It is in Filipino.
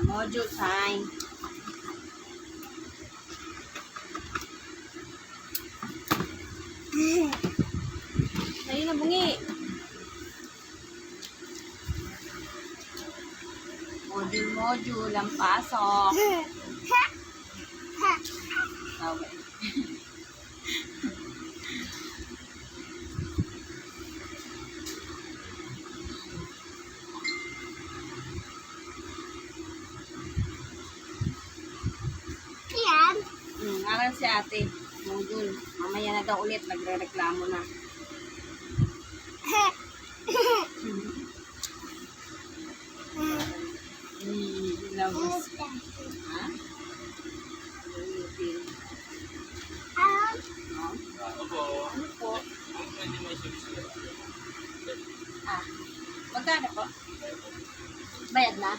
Module time. Ayun na, bungi. Module ang pasok. Okay. Yan. Aral si ate. Module. Mamaya na daw ulit. Nagre-reklamo na. Labas. Ha? Ano po? Magkano po? Bayad na?